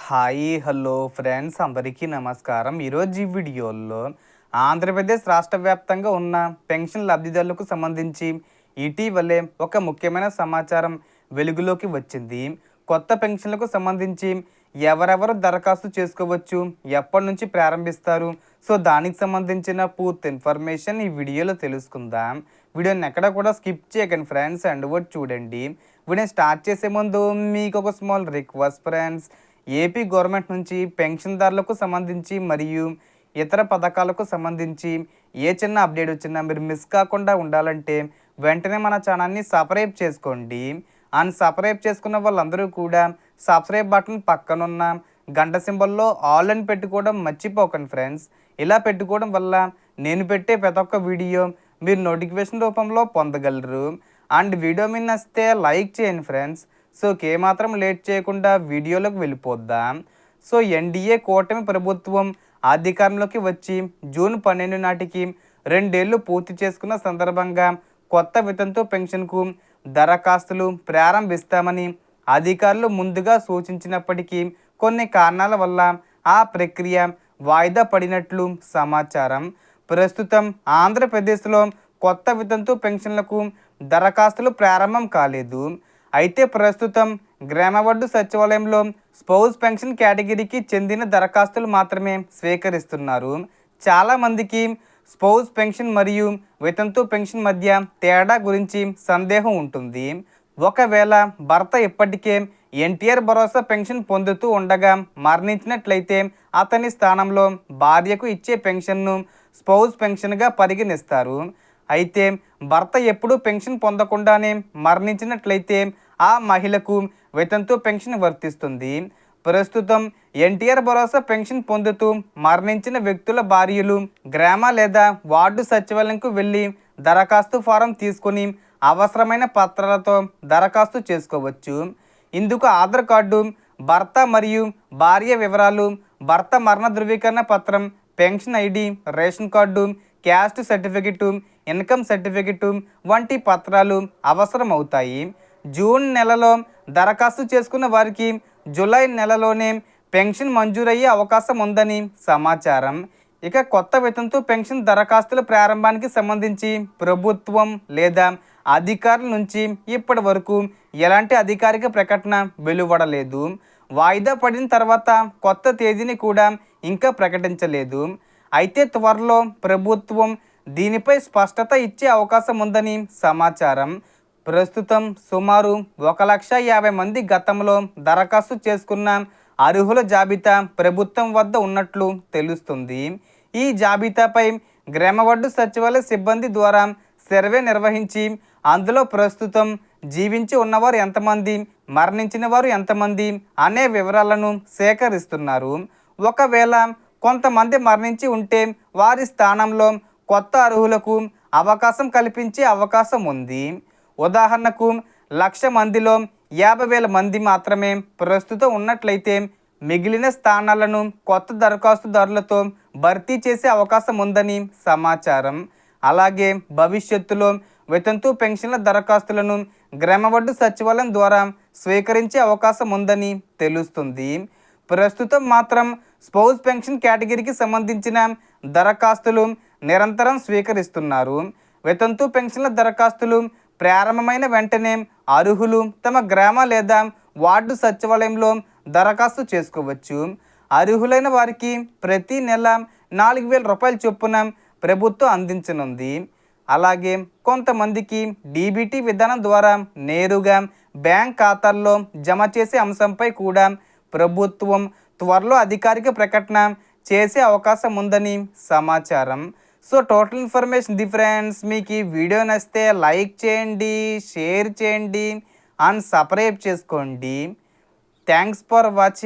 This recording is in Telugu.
హాయ్ హలో ఫ్రెండ్స్ అందరికీ నమస్కారం. ఈరోజు ఈ వీడియోలో ఆంధ్రప్రదేశ్ రాష్ట్ర వ్యాప్తంగా ఉన్న పెన్షన్ లబ్ధిదారులకు సంబంధించి ఇటీవలే ఒక ముఖ్యమైన సమాచారం వెలుగులోకి వచ్చింది. కొత్త పెన్షన్లకు సంబంధించి ఎవరెవరు దరఖాస్తు చేసుకోవచ్చు, ఎప్పటి నుంచి ప్రారంభిస్తారు, సో దానికి సంబంధించిన పూర్తి ఇన్ఫర్మేషన్ ఈ వీడియోలో తెలుసుకుందాం. వీడియోని ఎక్కడ కూడా స్కిప్ చేయకండి ఫ్రెండ్స్, అండ్ వర్డ్ చూడండి. వీడియోని స్టార్ట్ చేసే ముందు మీకు ఒక small request friends. AP government నుంచి పెన్షన్దారులకు సంబంధించి మరియు ఇతర పథకాలకు సంబంధించి ఏ చిన్న అప్డేట్ వచ్చినా మీరు మిస్ కాకుండా ఉండాలంటే వెంటనే మన ఛానల్ని సబ్స్క్రైబ్ చేసుకోండి. అండ్ సబ్స్క్రైబ్ చేసుకున్న వాళ్ళందరూ కూడా సబ్స్క్రైబ్ బటన్ పక్కనున్న గంట సింబల్లో ఆల్ అని పెట్టుకోవడం మర్చిపోకండి ఫ్రెండ్స్. ఇలా పెట్టుకోవడం వల్ల నేను పెట్టే ప్రతి ఒక్క వీడియో మీరు నోటిఫికేషన్ రూపంలో పొందగలరు. అండ్ వీడియో మీద నచ్చితే లైక్ చేయండి ఫ్రెండ్స్. సో ఏమాత్రం లేట్ చేయకుండా వీడియోలోకి వెళ్ళిపోద్దాం. సో ఎన్డీఏ కూటమి ప్రభుత్వం అధికారంలోకి వచ్చి జూన్ 12 నాటికి 2 ఏళ్ళు పూర్తి చేసుకున్న సందర్భంగా కొత్త వితంతు పెన్షన్కు దరఖాస్తులు ప్రారంభిస్తామని అధికారులు ముందుగా సూచించినప్పటికీ కొన్ని కారణాల వల్ల ఆ ప్రక్రియ వాయిదా పడినట్లు సమాచారం. ప్రస్తుతం ఆంధ్రప్రదేశ్లో కొత్త వితంతు పెన్షన్లకు దరఖాస్తులు ప్రారంభం కాలేదు. అయితే ప్రస్తుతం గ్రామవార్డు సచివాలయంలో స్పౌస్ పెన్షన్ కేటగిరీకి చెందిన దరఖాస్తులు మాత్రమే స్వీకరిస్తున్నారు. చాలామందికి స్పౌస్ పెన్షన్ మరియు వితంతు పెన్షన్ మధ్య తేడా గురించి సందేహం ఉంటుంది. ఒకవేళ భర్త ఇప్పటికే ఎన్టీఆర్ భరోసా పెన్షన్ పొందుతూ ఉండగా మరణించినట్లయితే అతని స్థానంలో భార్యకు ఇచ్చే పెన్షన్ను స్పౌస్ పెన్షన్గా పరిగణిస్తారు. అయితే భర్త ఎప్పుడూ పెన్షన్ పొందకుండానే మరణించినట్లయితే ఆ మహిళకు వితంతు పెన్షన్ వర్తిస్తుంది. ప్రస్తుతం ఎన్టీఆర్ భరోసా పెన్షన్ పొందుతూ మరణించిన వ్యక్తుల భార్యలు గ్రామ లేదా వార్డు సచివాలయంకు వెళ్ళి దరఖాస్తు ఫారం తీసుకొని అవసరమైన పత్రాలతో దరఖాస్తు చేసుకోవచ్చు. ఇందుకు ఆధార్ కార్డు, భర్త మరియు భార్య వివరాలు, భర్త మరణ ధృవీకరణ పత్రం, pension ID, ration card, caste certificate, income certificate వంటి పత్రాలు అవసరం అవుతాయి. జూన్ నెలలో దరఖాస్తు చేసుకున్న వారికి జూలై నెలలోనే పెన్షన్ మంజూరయ్యే అవకాశం ఉందని సమాచారం. ఇక కొత్త వితంతు పెన్షన్ దరఖాస్తుల ప్రారంభానికి సంబంధించి ప్రభుత్వం లేదా అధికారుల నుంచి ఇప్పటి వరకు ఎలాంటి అధికారిక ప్రకటన వెలువడలేదు. వాయిదా పడిన తర్వాత కొత్త తేదీని కూడా ఇంకా ప్రకటించలేదు. అయితే త్వరలో ప్రభుత్వం దీనిపై స్పష్టత ఇచ్చే అవకాశం ఉందని సమాచారం. ప్రస్తుతం సుమారు 1,50,000 మంది గతంలో దరఖాస్తు చేసుకున్న అర్హుల జాబితా ప్రభుత్వం వద్ద ఉన్నట్లు తెలుస్తుంది. ఈ జాబితాపై గ్రామవార్డు సచివాలయ సిబ్బంది ద్వారా సర్వే నిర్వహించి అందులో ప్రస్తుతం జీవించి ఉన్నవారు ఎంతమంది, మరణించిన వారు ఎంతమంది అనే వివరాలను సేకరిస్తున్నారు. ఒకవేళ కొంతమంది మరణించి ఉంటే వారి స్థానంలో కొత్త అర్హులకు అవకాశం కల్పించే అవకాశం ఉంది. ఉదాహరణకు 1,00,000 మందిలో 50,000 మంది మాత్రమే ప్రస్తుతం ఉన్నట్లయితే మిగిలిన స్థానాలను కొత్త దరఖాస్తుదారులతో భర్తీ చేసే అవకాశం ఉందని సమాచారం. అలాగే భవిష్యత్తులో వితంతు పెన్షన్ల దరఖాస్తులను గ్రామవార్డు సచివాలయం ద్వారా స్వీకరించే అవకాశం ఉందని తెలుస్తుంది. ప్రస్తుతం మాత్రం స్పౌస్ పెన్షన్ కేటగిరీకి సంబంధించిన దరఖాస్తులు నిరంతరం స్వీకరిస్తున్నారు. వితంతు పెన్షన్ల దరఖాస్తులు ప్రారంభమైన వెంటనే అర్హులు తమ గ్రామ లేదా వార్డు సచివాలయంలో దరఖాస్తు చేసుకోవచ్చు. అర్హులైన వారికి ప్రతి నెల 4,000 రూపాయల చొప్పున ప్రభుత్వం అందించనుంది. అలాగే కొంతమందికి డీబీటీ విధానం ద్వారా నేరుగా బ్యాంక్ ఖాతాల్లో జమ చేసే అంశంపై కూడా ప్రభుత్వం త్వరలో అధికారిక ప్రకటన చేసే అవకాశం ఉందని సమాచారం. So total information friends. మీకు ఈ వీడియో నచ్చితే లైక్ చేయండి, షేర్ చేయండి అండ్ సబ్స్క్రైబ్ చేసుకోండి. Thanks for watching.